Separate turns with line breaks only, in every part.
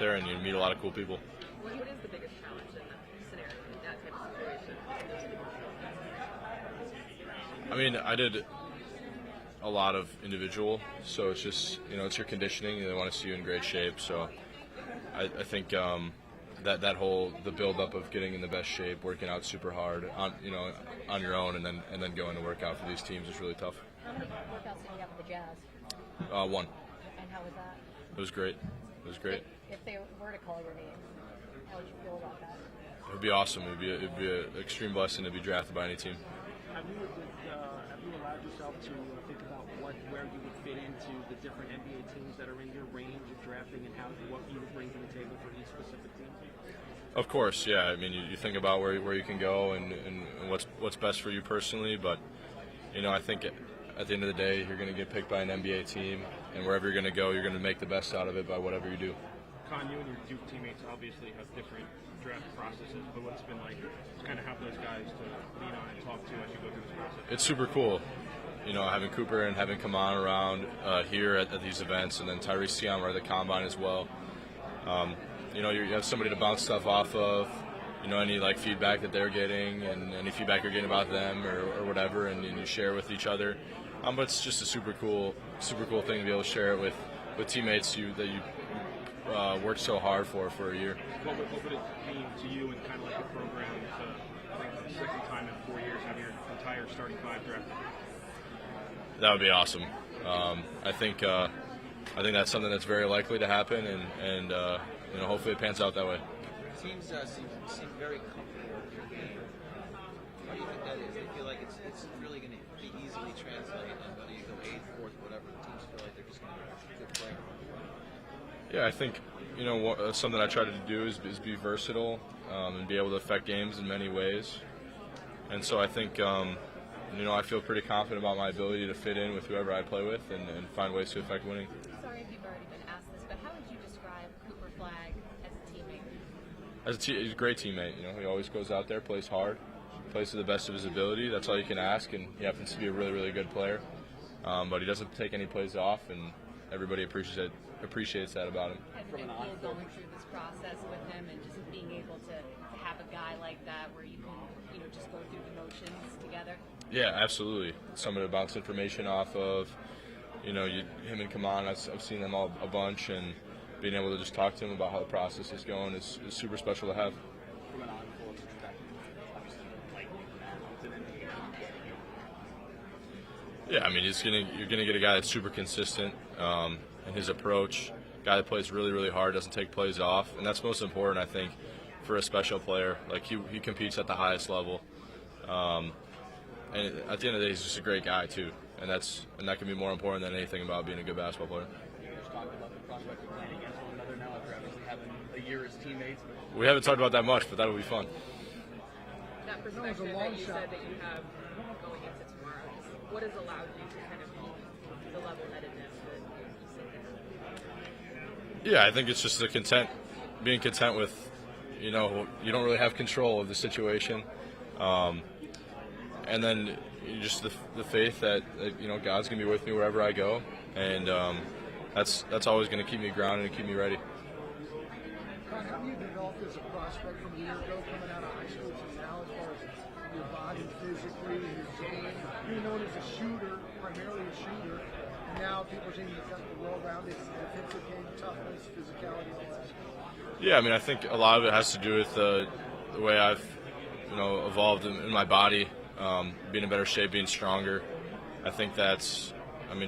there and you meet a lot of cool people.
What is the biggest challenge in that scenario, in that type of situation?
I mean, I did a lot of individual, so it's just, it's your conditioning. They want to see you in great shape. So I think that whole the build up of getting in the best shape, working out super hard on your own, and then going to work out for these teams is really tough.
How many workouts did you have with the Jazz?
One.
And how was that?
It was great.
If they were to call your name, how would you feel about that?
It would be awesome. It'd be an extreme blessing to be drafted by any team.
Have you allowed yourself to think about where you would fit into the different NBA teams that are in your range of drafting and what you would bring to the table for each specific team?
Of course, yeah. I mean, you think about where you can go and what's best for you personally, but I think at the end of the day, you're going to get picked by an NBA team, and wherever you're going to go, you're going to make the best out of it by whatever you do.
Con, you and your Duke teammates obviously have different draft processes, but what's been like to kind of have those guys to lean on and talk to as you go through this process?
It's super cool. Having Cooper and having Kaman around here at these events, and then Tyrese Tiamar at the Combine as well. You have somebody to bounce stuff off of, any feedback that they're getting and any feedback you're getting about them or whatever, and you share with each other. But it's just a super cool thing to be able to share it with teammates that you worked so hard for a year.
What would it mean to you and kind of like the program to, I think for the second time in 4 years, have your entire starting five drafted?
That would be awesome. I think that's something that's very likely to happen, and hopefully it pans out that way.
Teams seem very comfortable with your game. Why do you think that is? They feel like it's really going to be easily translated, and whether you go 8th, 4th, whatever, the teams feel like they're just going to be a good player.
Yeah, I think something I try to do is be versatile and be able to affect games in many ways. And so I think I feel pretty confident about my ability to fit in with whoever I play with and find ways to affect winning.
Sorry if you've already been asked this, but how would you describe Cooper Flag as a teammate?
He's a great teammate. He always goes out there, plays hard, plays to the best of his ability. That's all you can ask, and he happens to be a really, really good player. But he doesn't take any plays off, and everybody appreciates that about him.
Has it been cool going through this process with him and just being able to have a guy like that where you can, just go through the motions together?
Yeah, absolutely. Somebody to bounce information off of. Him and Kaman, I've seen them all a bunch, and being able to just talk to him about how the process is going is super special to have.
From an on-court perspective, obviously,
Yeah, I mean, you're gonna get a guy that's super consistent in his approach, a guy that plays really, really hard, doesn't take plays off, and that's most important, I think, for a special player. Like he competes at the highest level, and at the end of the day, he's just a great guy too, and that can be more important than anything about being a good basketball player. We haven't talked about that much, but that'll be fun.
That perspective that you said that you have going into tomorrow, what has allowed you to kind of be the level-headedness that you see?
Yeah, I think it's just being content with, you don't really have control of the situation, and then just the faith that God's gonna be with me wherever I go, and that's always gonna keep me grounded and keep me ready.
How have you developed as a prospect from a year ago coming out of high school to now, as far as your body physically and your game? You're known as a shooter, primarily a shooter, and now people are saying you've got the well-rounded defensive game, toughness, physicality, all that stuff.
Yeah, I mean, I think a lot of it has to do with the way I've evolved in my body, being in better shape, being stronger. I think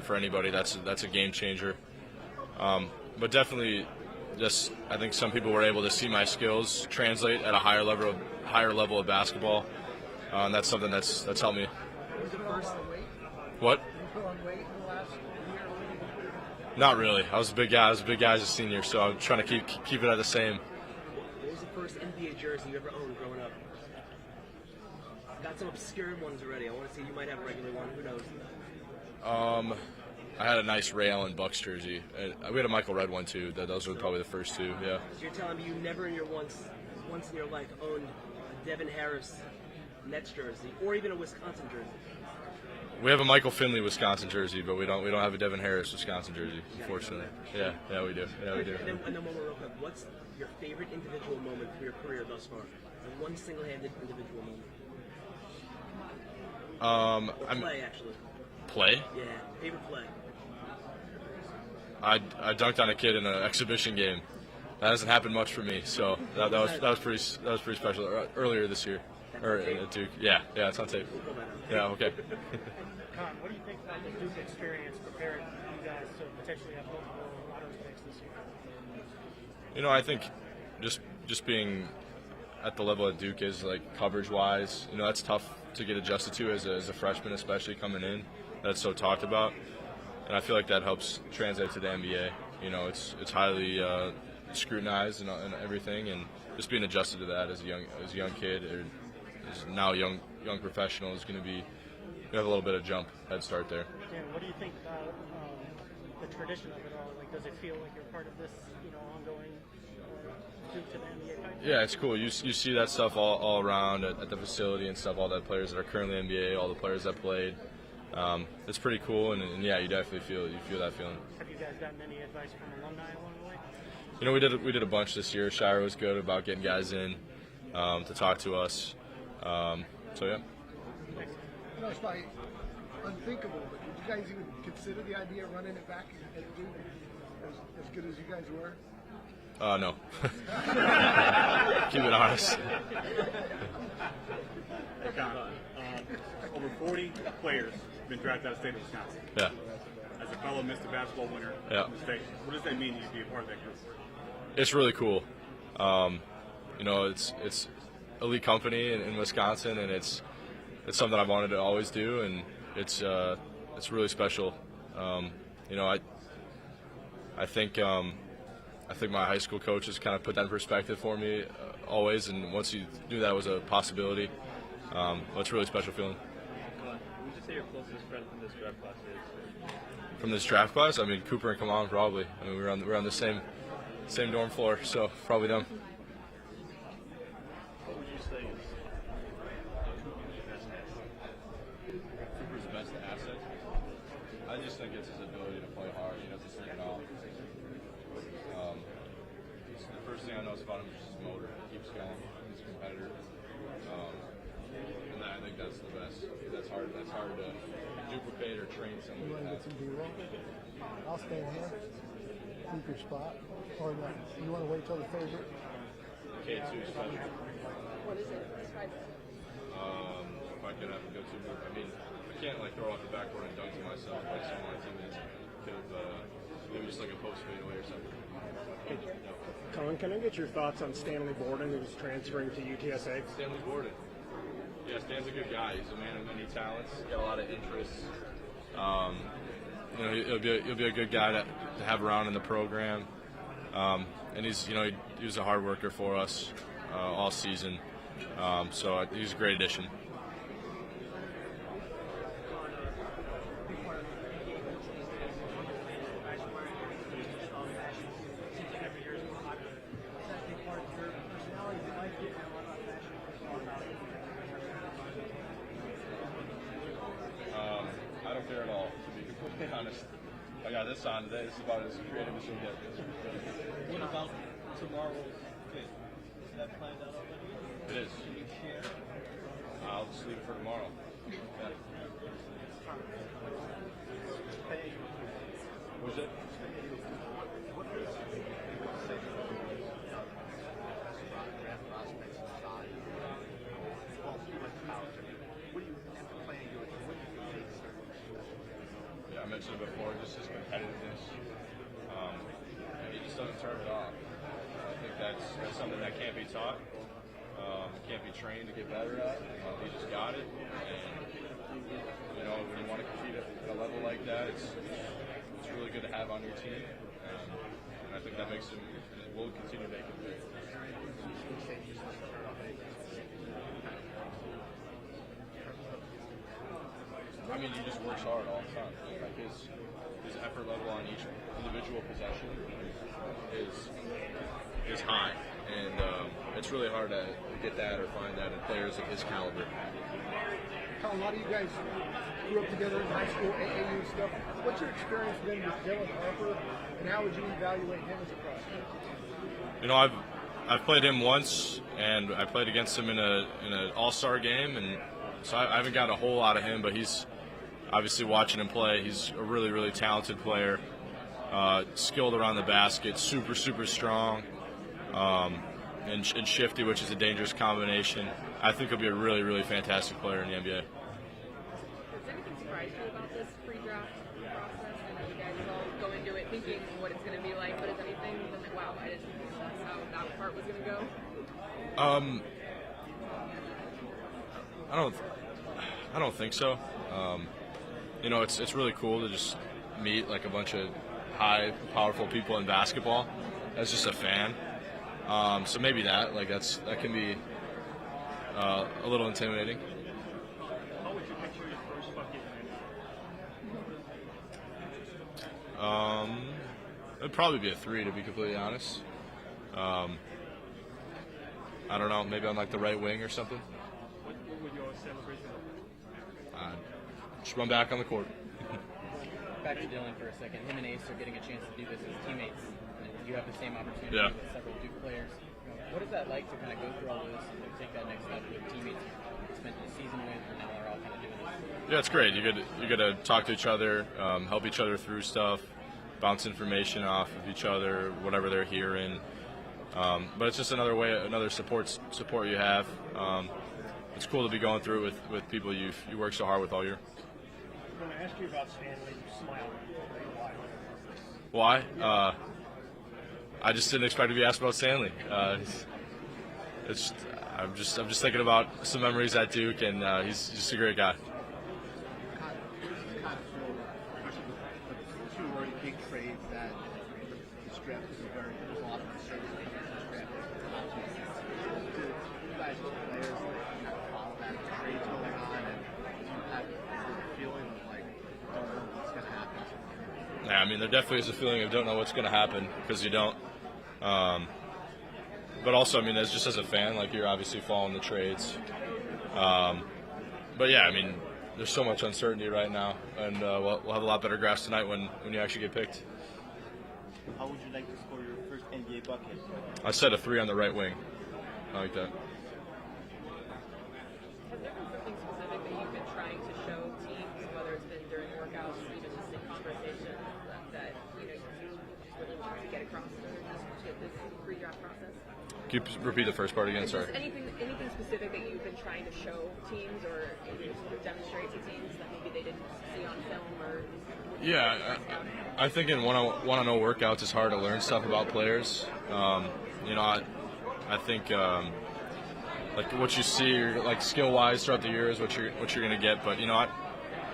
for anybody, that's a game changer. But definitely, I think some people were able to see my skills translate at a higher level of basketball, and that's something that's helped me. What? Not really. I was a big guy. As a senior, so I'm trying to keep it at the same.
What was the first NBA jersey you ever owned growing up? Got some obscure ones already. I want to see, you might have a regular one. Who knows?
I had a nice Ray Allen Bucks jersey. We had a Michael Redd one too. Those were probably the first two. Yeah.
So you're telling me you never in your once in your life owned a Devin Harris Nets jersey or even a Wisconsin jersey?
We have a Michael Finley Wisconsin jersey, but we don't have a Devin Harris Wisconsin jersey, unfortunately. Yeah, we do. Yeah, we do.
And then one more real quick. What's your favorite individual moment for your career thus far? Like one single-handed individual moment. Play, actually.
Play?
Yeah, favorite play.
I dunked on a kid in an exhibition game. That hasn't happened much for me, so that was pretty special earlier this year, or at Duke. Yeah, it's on tape. Yeah, okay.
Con, what do you think about the Duke experience preparing you guys to potentially have multiple lottery picks this year?
I think just being at the level that Duke is, like coverage-wise, that's tough to get adjusted to as a freshman, especially coming in. That's so talked about, and I feel like that helps translate to the NBA. It's highly scrutinized and everything, and just being adjusted to that as a young kid, or as now young professional, is going to have a little bit of head start there.
Dan, what do you think about the tradition of it all? Like, does it feel like you're part of this, ongoing Duke to the NBA pipeline?
Yeah, it's cool. You see that stuff all around at the facility and stuff. All the players that are currently NBA, all the players that played. It's pretty cool, and yeah, you definitely feel that feeling.
Have you guys gotten any advice from alumni along the way?
We did a bunch this year. Shira was good about getting guys in to talk to us. So yeah.
It's like unthinkable, but did you guys even consider the idea of running it back at Duke as good as you guys were?
No. Keep it honest.
Hey, Con, over 40 players have been drafted out of the state of Wisconsin.
Yeah.
As a fellow Mr. Basketball winner
Yeah.
in the state, what does that mean to you to be a part of that group?
It's really cool. It's elite company in Wisconsin, and it's something I've wanted to always do, and it's really special. I think my high school coaches kind of put that in perspective for me always, and once you knew that was a possibility, it's a really special feeling.
Would you say your closest friend from this draft class is?
From this draft class, I mean Cooper and Kaman probably. I mean we're on the same dorm floor, so probably them.
What would you say is
Cooper's best asset? I just think it's his ability to play hard. He doesn't stick it off. The first thing I notice about him is his motor. He keeps going. He's a competitor. And I think that's the best. That's hard to duplicate or train
You
somebody
want
to
to
have.
get some B-roll? I'll stand here. Keep your spot. Or no, you want to wait till the favorite?
K2 special.
What is it? Describe it.
If I could have a go-to move, I mean, I can't like throw off the backboard and dunk to myself like some of my teammates could have. Maybe just like a post fadeaway or something.
Colin, can I get your thoughts on Stanley Borden, who's transferring to UTSA?
Stanley Gordon. Yeah, Stan's a good guy. He's a man of many talents. He's got a lot of interests. He'll be a good guy to have around in the program. And he's he was a hard worker for us all season. So he's a great addition. I don't care at all, to be completely honest. I got this on today. This is about as creative as you'll get.
What about tomorrow's fit? Is that planned out already?
It is.
Can you share?
I'll just leave it for tomorrow. Yeah. Was it? Yeah, I mentioned it before, just his competitiveness. He just doesn't turn it off. I think that's something that can't be taught, can't be trained to get better at. He just got it, and when you want to compete at a level like that, it's really good to have on your team, and I think that makes him, and it will continue to make him good. I mean, he just works hard all the time. Like his effort level on each individual possession is high, and it's really hard to get that or find that in players of his caliber.
Colin, a lot of you guys grew up together in high school, AAU and stuff. What's your experience been with Dylan Harper, and how would you evaluate him as a prospect?
You know, I've played him once, and I played against him in an All-Star game, and so I haven't got a whole lot of him, but he's obviously watching him play. He's a really, really talented player, skilled around the basket, super, super strong, and shifty, which is a dangerous combination. I think he'll be a really, really fantastic player in the NBA.
Does anything surprise you about this pre-draft process? I know you guys all go into it thinking what it's going to be like, but is anything that, wow, I didn't think that's how that part was going to go?
I don't think so. You know, it's really cool to just meet like a bunch of high, powerful people in basketball as just a fan. So maybe that can be a little intimidating.
How would you picture your first bucket
It'd probably be a 3, to be completely honest. I don't know, maybe on like the right wing or something.
What would your celebration look like?
Just run back on the court.
Back to Dylan for a second. Him and Ace are getting a chance to do this as teammates. You have the same opportunity
Yeah.
with several Duke players. What is that like to kind of go through all this and take that next step with teammates you spent the season with, and now they're all kind of doing this?
Yeah, it's great. You get to talk to each other, help each other through stuff, bounce information off of each other, whatever they're hearing. But it's just another support you have. It's cool to be going through it with people you work so hard with all year.
I'm going to ask you about Stanley. You smiled.
Why? I just didn't expect to be asked about Stanley. I'm just thinking about some memories at Duke, and he's just a great guy.
Two already big trades that this draft is there's a lot of uncertainty in this draft. Do you guys as players kind of follow that trades going on, and do you have the feeling of like don't know what's going to happen?
Yeah, I mean, there definitely is a feeling of don't know what's going to happen because you don't. But also, I mean, just as a fan, like you're obviously following the trades. But yeah, I mean, there's so much uncertainty right now, and we'll have a lot better grasp tonight when you actually get picked.
How would you like to score your first NBA bucket?
I said a 3 on the right wing. I like that.
Has there been something specific that you've been trying to show teams, whether it's been during workouts or even just in conversations, that you just really want to get across to this pre-draft process?
Can you repeat the first part again? Sorry.
Just anything specific that you've been trying to show teams or demonstrate to teams that maybe they didn't see on film or?
Yeah, I think in one-on-one workouts it's hard to learn stuff about players. You know, I think like what you see, like skill-wise throughout the year is what you're going to get. But you know,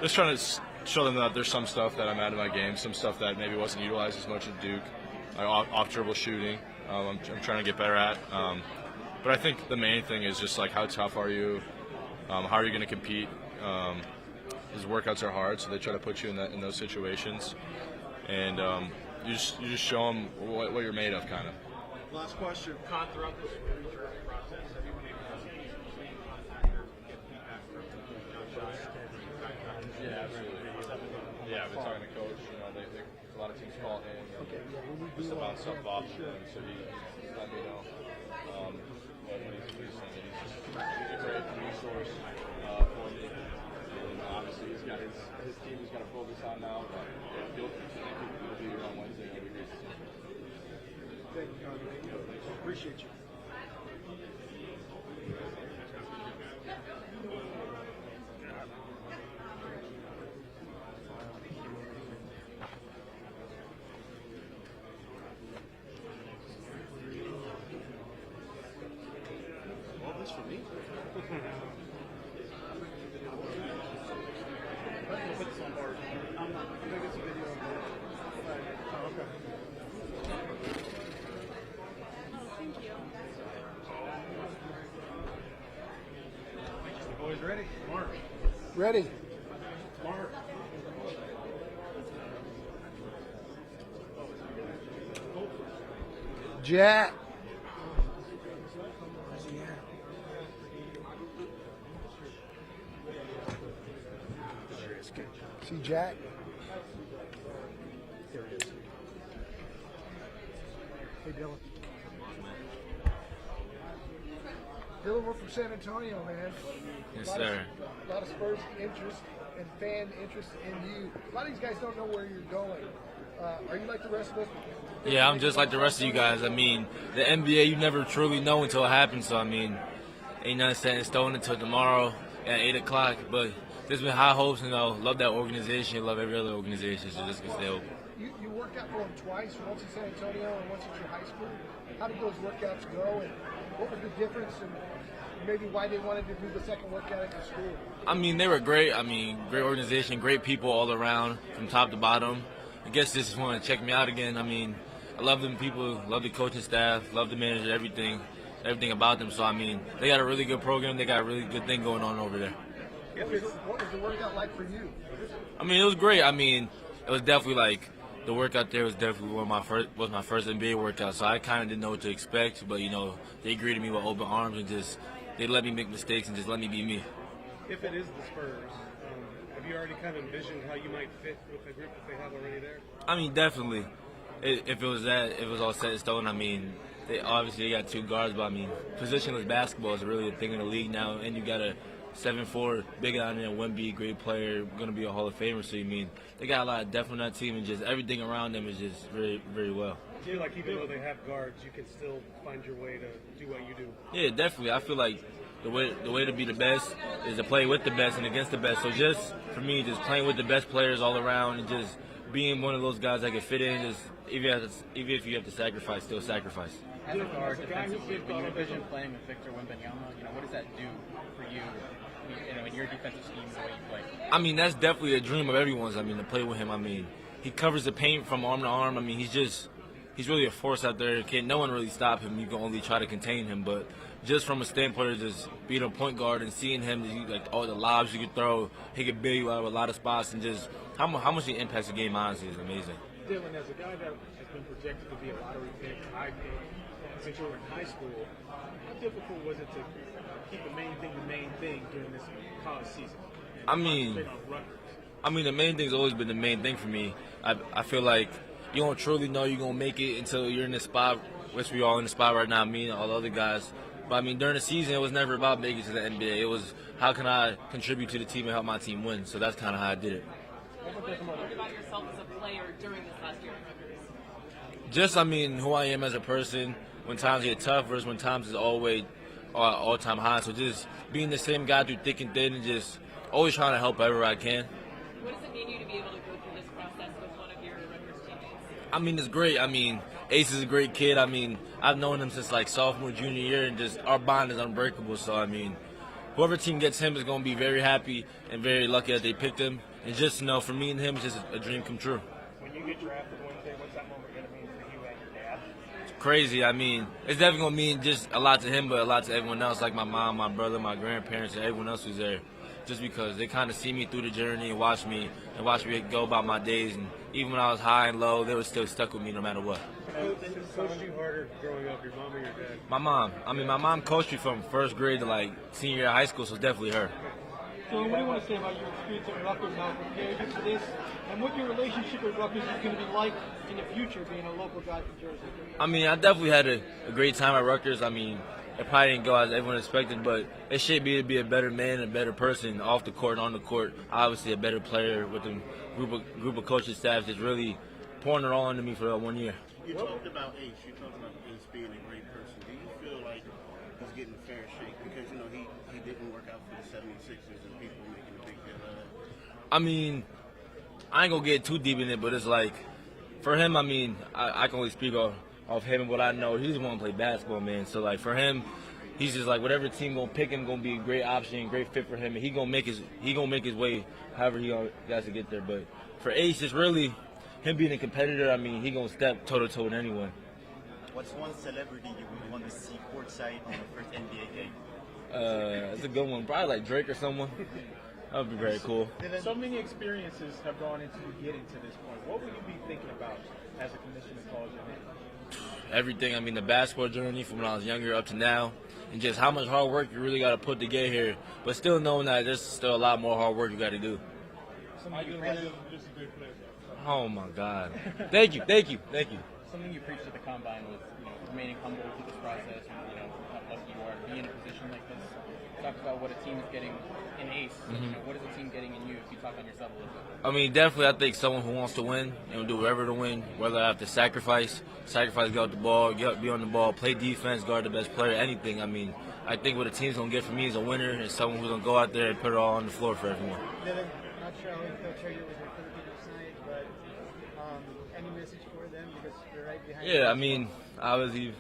just trying to show them that there's some stuff that I'm at in my game, some stuff that maybe wasn't utilized as much at Duke, like off dribble shooting. I'm trying to get better at. But I think the main thing is just like how tough are you? How are you going to compete? His workouts are hard, so they try to put you in those situations, and you just show them what you're made of, kind of.
Last question.
Con, throughout this research process, have you been able to stay in contact or get feedback from John Shire?
Yeah, absolutely. Yeah, I've been talking to coach. You know, a lot of teams call him just to bounce stuff off of him, so he let me know what he's saying. He's a great resource for me. And obviously, he's got his team he's got to focus on now. But he'll be here on Wednesday. It'll be great to see him.
Thank you, Conor. Appreciate you.
All this for me?
Boys ready? Mark.
Ready.
Mark.
Jack. See Jack?
Here it is.
Hey, Dylan. Dylan, we're from San Antonio, man.
Yes, sir.
A lot of Spurs interest and fan interest in you. A lot of these guys don't know where you're going. Are you like the rest of us?
Yeah, I'm just like the rest of you guys. I mean, the NBA, you never truly know until it happens. So, I mean, ain't nothing set in stone until tomorrow at 8 o'clock. But there's been high hopes, love that organization, love every other organization, so just can stay open.
You worked out for them twice, once in San Antonio and once at your high school. How did those workouts go, and what was the difference, and maybe why they wanted to do the second workout at your school?
I mean, they were great. I mean, great organization, great people all around from top to bottom. I guess they just want to check me out again. I mean, I love them people, love the coaching staff, love the manager, everything about them. So, I mean, they got a really good program. They got a really good thing going on over there.
What was the workout like for you?
I mean, it was great. I mean, it was definitely like the workout there was definitely my first NBA workout. So I kind of didn't know what to expect, but they greeted me with open arms and they let me make mistakes and just let me be me.
If it is the Spurs, have you already kind of envisioned how you might fit with the group that they have already there?
I mean, definitely. If it was all set in stone. I mean, they got two guards, but I mean, positionless basketball is really a thing in the league now, and you got a 7'4" big on there, Wemby, great player, going to be a Hall of Famer. So, they got a lot of depth on that team, and just everything around them is just very, very well.
I feel like even though they have guards, you can still find your way to do what you do.
Yeah, definitely. I feel like the way to be the best is to play with the best and against the best. So just for me, just playing with the best players all around and just being one of those guys that can fit in, just even if you have to sacrifice, still sacrifice.
As a guard, defensively, when you envision playing with Victor Wembanyama, what does that do for you? In your defensive scheme, the way you play.
I mean, that's definitely a dream of everyone's. To play with him. He covers the paint from arm to arm. He's really a force out there. No one really stop him. You can only try to contain him. But just from a standpoint of just being a point guard and seeing him, like all the lobs you could throw, he could bail you out of a lot of spots, and just how much he impacts the game, honestly, is amazing.
Dylan, as a guy that has been projected to be a lottery pick, high pick, since you were in high school, how difficult was it to keep the main thing during this college season?
The main thing's always been the main thing for me. I feel like you don't truly know you're going to make it until you're in this spot, which we all in the spot right now, me and all the other guys. But, during the season, it was never about making it to the NBA. It was how can I contribute to the team and help my team win. So that's kind of how I did it.
What about yourself as a player during this last year?
Just, who I am as a person when times get tough versus when times is always all-time high. So just being the same guy through thick and thin and just always trying to help wherever I can.
What does it mean you to be able to go through this process with one of your Rutgers teammates?
It's great. Ace is a great kid. I've known him since sophomore, junior year, and just our bond is unbreakable. So, whoever team gets him is going to be very happy and very lucky that they picked him. And just, for me and him, it's just a dream come true.
When you get drafted Wednesday, what's that moment going to mean for you and your dad?
It's crazy. It's definitely going to mean just a lot to him, but a lot to everyone else, like my mom, my brother, my grandparents, and everyone else who's there. Just because they kind of see me through the journey and watch me go about my days. And even when I was high and low, they were still stuck with me no matter what.
Who coached you harder growing up, your mom or your dad?
My mom. My mom coached me from first grade to senior year of high school, so it's definitely her.
So what do you want to say about your experience at Rutgers now compared to this, and what your relationship with Rutgers is going to be like in the future, being a local guy from Jersey?
I definitely had a great time at Rutgers. It probably didn't go as everyone expected, but it shaped me to be a better man, a better person off the court and on the court. Obviously, a better player with a group of coaching staff that's really pouring it all into me for that 1 year.
You talked about Ace. You talked about Ace being a great person. Do you feel like he's getting a fair shake because he didn't work out for the 76ers and people are making a big deal of that?
I ain't gonna get too deep in it, but it's for him. I can only speak off him and what I know. He's the one to play basketball, man. So for him, he's just whatever team gonna pick him gonna be a great option, great fit for him, and he gonna make his way however he has to get there. But for Ace, it's really him being a competitor. He gonna step toe to toe with anyone.
What's one celebrity you would want to see courtside on the first NBA game?
That's a good one. Probably Drake or someone. That would be very cool.
So many experiences have gone into getting to this point. What would you be thinking about as a commissioner calls your name?
Everything. The basketball journey from when I was younger up to now, and just how much hard work you really got to put to get here. But still knowing that there's still a lot more hard work you got to do.
Something you
Oh my God! Thank you, thank you, thank you.
Something you preached at the combine was, remaining humble through this process, and how lucky you are to be in a position like this. Talk about what a team is getting in Ace. What is a team getting in you if you talk on yourself a little bit?
I mean, definitely, I think someone who wants to win and will do whatever to win, whether I have to sacrifice, guard the ball, be on the ball, play defense, guard the best player, anything. I mean, I think what a team's going to get from me is a winner and someone who's going to go out there and put it all on the floor for everyone.
Dylan, not sure how Coach Hager was your Filipino tonight, but any message for them because they're right behind you?
Yeah, I mean, obviously,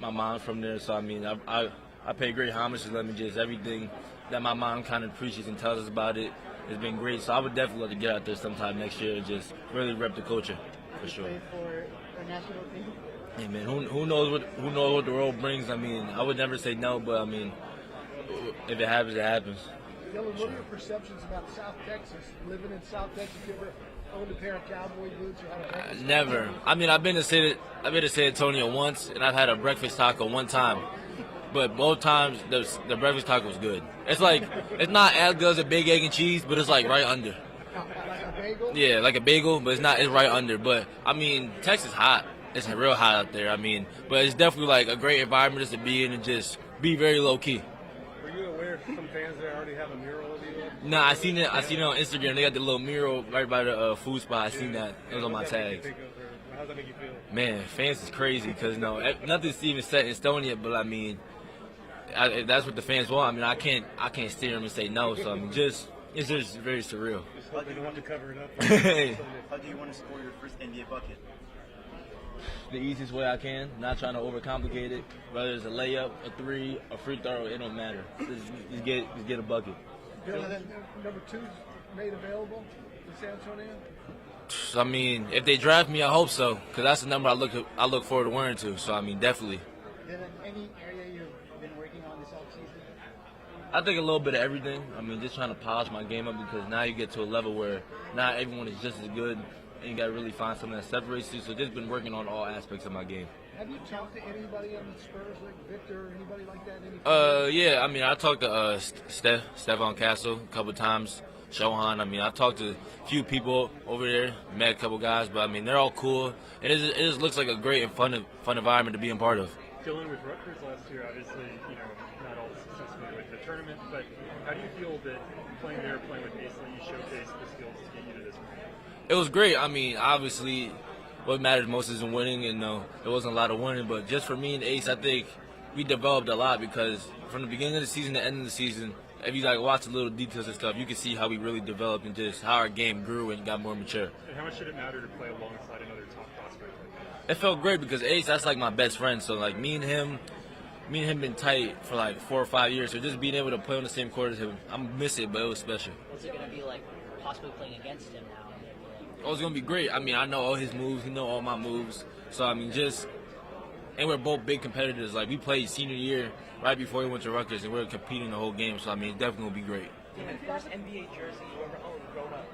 my mom's from there, so I mean, I pay great homage to them and just everything that my mom kind of preaches and tells us about it has been great. So I would definitely love to get out there sometime next year and just really rep the culture for sure.
Play for a national team?
Hey man, who knows what the world brings? I mean, I would never say no, but I mean, if it happens, it happens.
Dylan, what are your perceptions about South Texas? Living in South Texas, you ever owned a pair of cowboy boots or had a breakfast
Never.
taco?
I mean, I've been to San Antonio once, and I've had a breakfast taco one time. But both times, the breakfast taco was good. It's like, it's not as good as a big egg and cheese, but it's like right under.
Like a bagel?
Yeah, like a bagel, but it's right under. But, I mean, Texas hot. It's real hot out there. I mean, but it's definitely like a great environment just to be in and just be very low key.
Were you aware some fans there already have a mural of you?
Nah, I seen it on Instagram. They got the little mural right by the food spot. I seen that. It was on my tags.
How's that make you feel?
Man, fans is crazy because nothing's even set in stone yet. But I mean, if that's what the fans want. I mean, I can't steer them and say no. So I mean, it's just very surreal.
Just hoping to want to cover it up.
How do you want to score your first NBA bucket?
The easiest way I can, not trying to overcomplicate it. Whether it's a layup, a three, a free throw, it don't matter. Just get a bucket.
Dylan, number 2's made available in San Antonio?
I mean, if they draft me, I hope so, because that's the number I look forward to wearing to. So I mean, definitely.
Dylan, any area you've been working on this offseason?
I think a little bit of everything. I mean, just trying to polish my game up because now you get to a level where not everyone is just as good, and you got to really find something that separates you. So just been working on all aspects of my game.
Have you talked to anybody on the Spurs, like Victor or anybody like that?
Yeah, I mean, I talked to Stephon Castle a couple times, Shohan. I mean, I talked to a few people over there, met a couple guys, but I mean, they're all cool. And it just looks like a great and fun environment to be a part of.
Dylan, with Rutgers last year, obviously, not all successful with the tournament, but how do you feel that playing with Ace, you showcased the skills to get you to this point?
It was great. I mean, obviously, what matters most isn't winning, and there wasn't a lot of winning. But just for me and Ace, I think we developed a lot because from the beginning of the season to the end of the season, if you watch the little details and stuff, you can see how we really developed and just how our game grew and got more mature.
And how much did it matter to play alongside another top prospect like that?
It felt great because Ace, that's like my best friend. So like me and him been tight for like 4 or 5 years. So just being able to play on the same court as him, I miss it, but it was special.
What's it going to be like possibly playing against him now?
Oh, it's going to be great. I mean, I know all his moves. He know all my moves. So, I mean, and we're both big competitors. Like, we played senior year right before he went to Rutgers, and we were competing the whole game. So, I mean, it's definitely going to be great.
The first NBA jersey you ever owned growing up?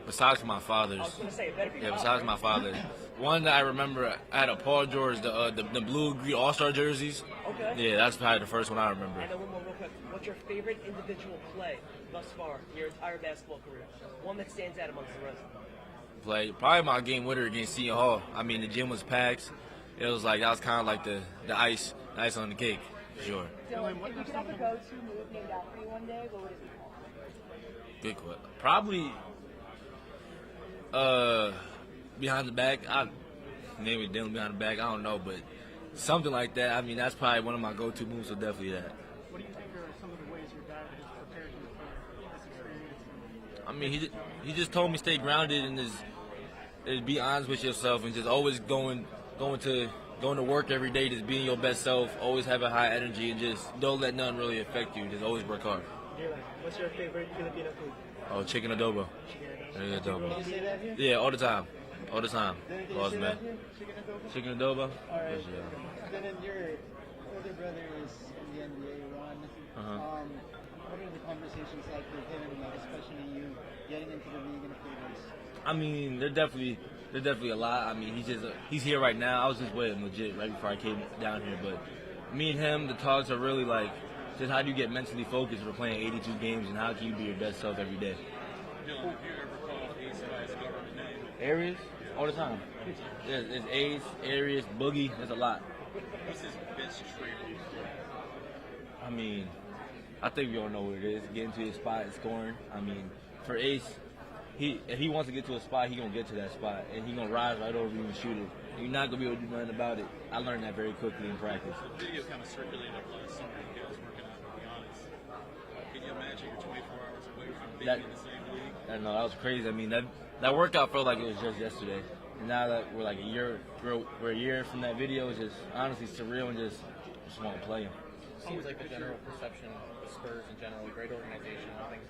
Besides my father's.
I was going to say, it better be
besides my father's. One that I remember, I had a Paul George, the blue-green All-Star jerseys.
Okay.
Yeah, that's probably the first one I remember.
And then one more real quick. What's your favorite individual play thus far in your entire basketball career? One that stands out amongst the rest.
Probably my game winner against Seton Hall. I mean, the gym was packed. It was like, that was kind of like the ice on the cake, for sure.
Dylan, if you could have a go-to move named after you one day, what would it be called?
Good question. Probably behind the back. I name it Dylan behind the back. I don't know, but something like that. I mean, that's probably one of my go-to moves, so definitely that.
What do you think are some of the ways your dad has prepared you for this experience?
I mean, he just told me stay grounded and just be honest with yourself and just always going to work every day, just being your best self, always have a high energy, and just don't let nothing really affect you. Just always work hard.
Dylan, what's your favorite Filipino food?
Oh, chicken adobo.
Can you say that here?
Yeah, all the time. All the time.
Dylan, can you
Boss
say
man.
that here? Chicken adobo?
Chicken adobo?
All right.
Yes, yeah.
Dylan, your older brother is in the NBA run. What are the conversations like with him, like especially you getting into the league in the favors?
I mean, they're definitely a lot. I mean, he's here right now. I was just with him legit right before I came down here. But me and him, the talks are really like just how do you get mentally focused for playing 82 games, and how can you be your best self every day?
Dylan, have you ever called Ace by his government name?
Aries, all the time. There's Ace, Aries, Boogie. There's a lot.
What's his best trait?
I mean, I think we all know what it is. Getting to his spot and scoring. I mean, for Ace, if he wants to get to a spot, he gonna get to that spot, and he gonna rise right over you and shoot it. You're not gonna be able to do nothing about it. I learned that very quickly in practice.
The video kind of circulated last summer. You guys working out, to be honest. Can you imagine you're 24 hours away from being in the same league?
I know, that was crazy. I mean, that workout felt like it was just yesterday. And now that we're like we're a year from that video, it's just honestly surreal and just want to play him.
Seems like the general perception of the Spurs in general, a great organization, all things.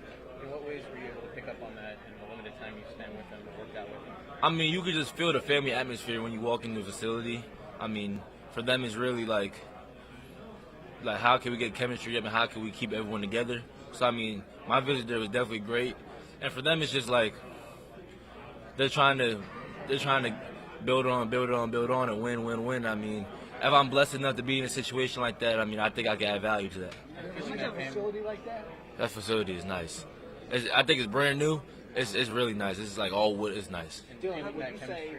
In what ways were you able to pick up on that in the limited time you spent with them and worked out with them?
I mean, you could just feel the family atmosphere when you walk into the facility. I mean, for them, it's really like how can we get chemistry up and how can we keep everyone together? So, I mean, my visit there was definitely great. And for them, it's just like they're trying to build on, and win. I mean, if I'm blessed enough to be in a situation like that, I mean, I think I can add value to that.
Is there a facility like that?
That facility is nice. I think it's brand new. It's really nice. It's like all wood. It's nice.
Dylan, would you say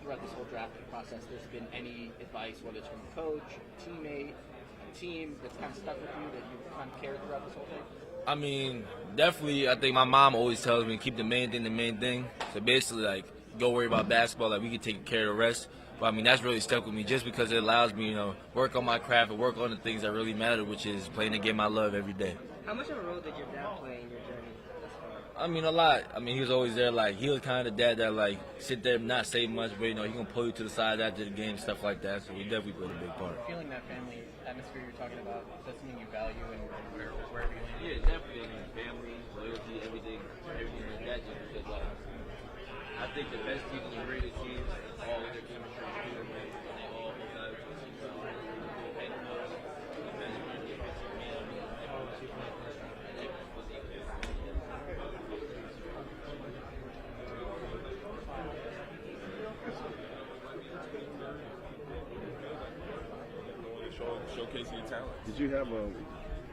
throughout this whole drafting process, there's been any advice, whether it's from a coach, a teammate, a team that's kind of stuck with you that you've kind of carried throughout this whole thing?
I mean, definitely. I think my mom always tells me keep the main thing. So basically, like, go worry about basketball. Like, we can take care of the rest. But I mean, that's really stuck with me just because it allows me, work on my craft and work on the things that really matter, which is playing the game I love every day.
How much of a role did your dad play in your journey thus far?
I mean, a lot. I mean, he was always there. Like, he was kind of the dad that, like, sit there and not say much, but, he going to pull you to the side after the game, stuff like that. So he definitely played a big part.
Feeling that family atmosphere you're talking about, is that something you value and wherever you land?
Yeah, definitely. I mean, family, loyalty, everything like that. Just because, like, I think the best teams and the greatest teams all in their chemistry is good, man. And they all hold value to each other.
Showcasing your talent. Did you have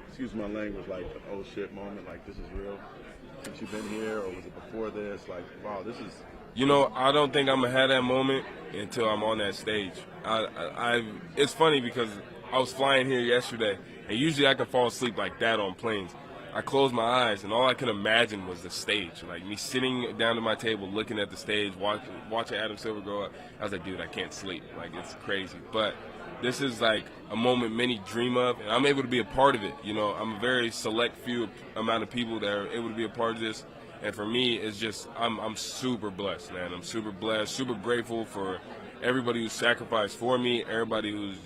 excuse my language, like an oh shit moment, like this is real since you've been here, or was it before this? Like, wow, this is.
I don't think I'm gonna have that moment until I'm on that stage. It's funny because I was flying here yesterday, and usually I can fall asleep like that on planes. I closed my eyes, and all I could imagine was the stage, like me sitting down at my table, looking at the stage, watching Adam Silver grow up. I was like, dude, I can't sleep. Like, it's crazy, but. This is like a moment many dream of, and I'm able to be a part of it. I'm a very select few amount of people that are able to be a part of this, and for me, it's just I'm super blessed, man. I'm super blessed, super grateful for everybody who sacrificed for me, everybody who's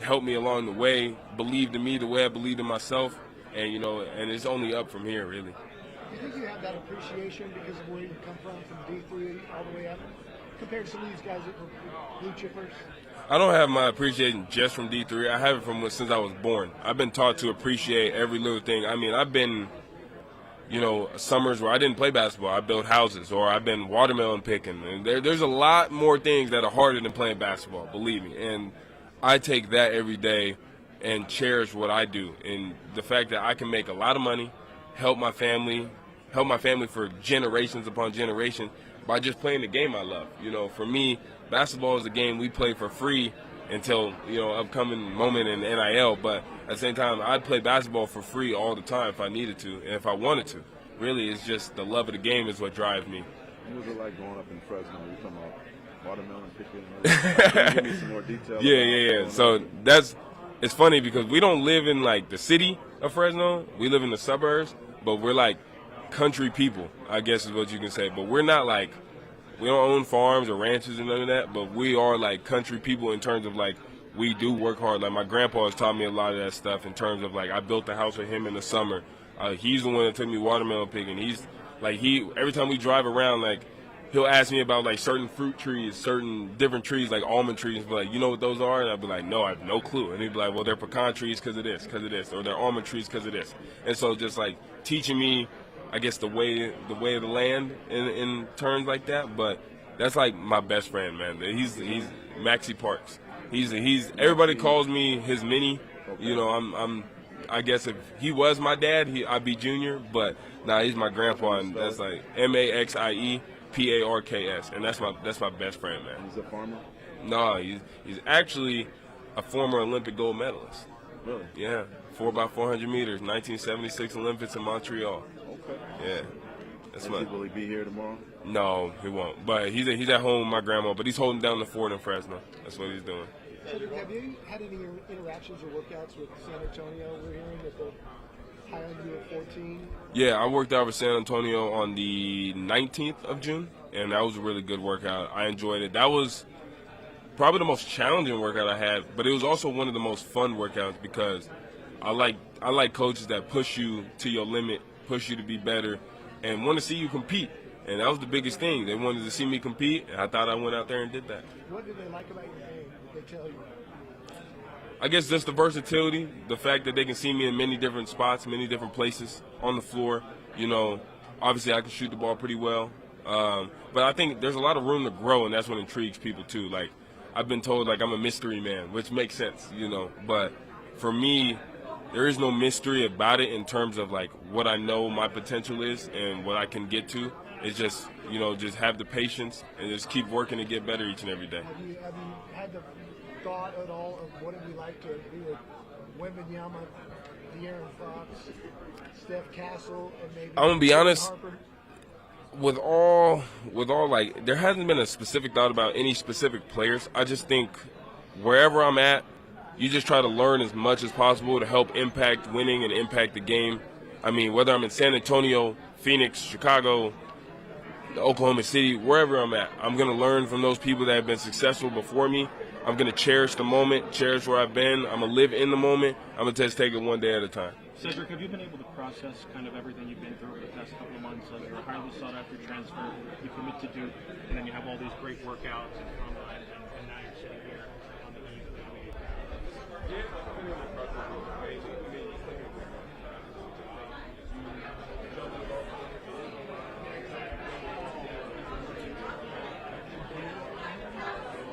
helped me along the way, believed in me the way I believed in myself, and and it's only up from here, really.
Do you think you have that appreciation because of where you come from D3 all the way up, compared to some of these guys that were blue chippers?
I don't have my appreciation just from D3. I have it from since I was born. I've been taught to appreciate every little thing. I mean, I've been, summers where I didn't play basketball. I built houses, or I've been watermelon picking. And there's a lot more things that are harder than playing basketball, believe me. And I take that every day and cherish what I do. And the fact that I can make a lot of money, help my family for generations upon generation by just playing the game I love. For me, basketball is a game we play for free until, upcoming moment in NIL. But at the same time, I'd play basketball for free all the time if I needed to and if I wanted to. Really, it's just the love of the game is what drives me.
What was it like growing up in Fresno? You're talking about watermelon picking. Can you give me some more detail?
Yeah. So it's funny because we don't live in like the city of Fresno. We live in the suburbs, but we're like country people, I guess is what you can say. But we're not like, we don't own farms or ranches and none of that, but we are like country people in terms of like we do work hard. Like my grandpa has taught me a lot of that stuff in terms of like I built the house with him in the summer. He's the one that took me watermelon picking. He's like every time we drive around, like he'll ask me about like certain fruit trees, certain different trees like almond trees. But like, you know what those are? And I'd be like, no, I have no clue. And he'd be like, well, they're pecan trees because of this, or they're almond trees because of this. And so just like teaching me, I guess, the way of the land in terms like that. But that's like my best friend, man. He's Maxie Parks. He's everybody calls me his mini. I'm I guess if he was my dad, I'd be Junior. But nah, he's my grandpa, and that's like MAXIEPARKS, and that's my best friend, man.
He's a farmer?
No, he's actually a former Olympic gold medalist.
Really?
Yeah, 4x400 meters, 1976 Olympics in Montreal.
Okay.
Yeah. That's
Will he be here tomorrow?
No, he won't. But he's at home with my grandma, but he's holding down the fort in Fresno. That's what he's doing.
Cedric, have you had any interactions or workouts with San Antonio? We're hearing that they're hiring you at 14.
Yeah, I worked out with San Antonio on the 19th of June, and that was a really good workout. I enjoyed it. That was probably the most challenging workout I had, but it was also one of the most fun workouts because I like coaches that push you to your limit, push you to be better, and want to see you compete. And that was the biggest thing. They wanted to see me compete, and I thought I went out there and did that.
What did they like about your game? What did they tell you?
I guess just the versatility, the fact that they can see me in many different spots, many different places on the floor. You know, obviously I can shoot the ball pretty well. But I think there's a lot of room to grow, and that's what intrigues people too. Like, I've been told like I'm a mystery man, which makes sense, you know. But for me, there is no mystery about it in terms of like what I know my potential is and what I can get to. It's just, you know, just have the patience and just keep working to get better each and every day.
Have you had the thought at all of what it'd be like to be with Wembanyama, De'Aaron Fox, Steph Castle, and maybe
I'm gonna be honest.
Harper?
With all like, there hasn't been a specific thought about any specific players. I just think wherever I'm at, you just try to learn as much as possible to help impact winning and impact the game. I mean, whether I'm in San Antonio, Phoenix, Chicago, Oklahoma City, wherever I'm at, I'm going to learn from those people that have been successful before me. I'm going to cherish the moment, cherish where I've been. I'm going to live in the moment. I'm going to just take it one day at a time.
Cedric, have you been able to process kind of everything you've been through over the past couple of months? Like, you're a highly sought-after transfer, you commit to Duke, and then you have all these great workouts and combine, and now you're sitting here on the eve of the NBA.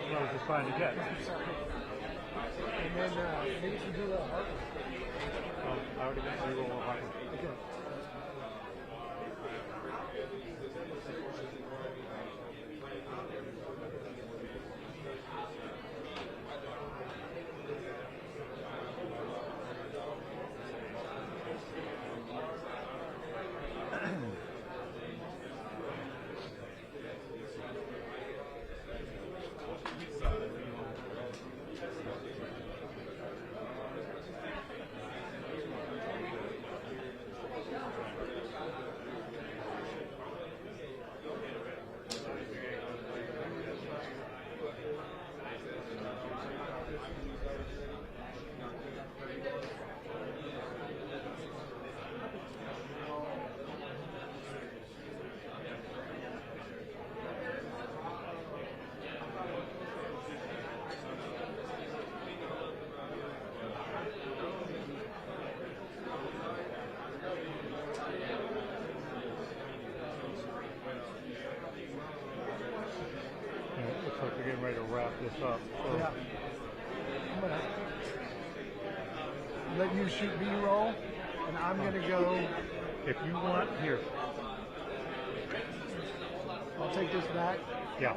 I was just trying to get.
And then maybe you do Harper.
I already got the roll of Harper.
Okay.
Looks like we're getting ready to wrap this up. So.
Yeah. I'm going to let you shoot B-roll, and I'm going to go.
If you want, here.
I'll take this back.
Yeah.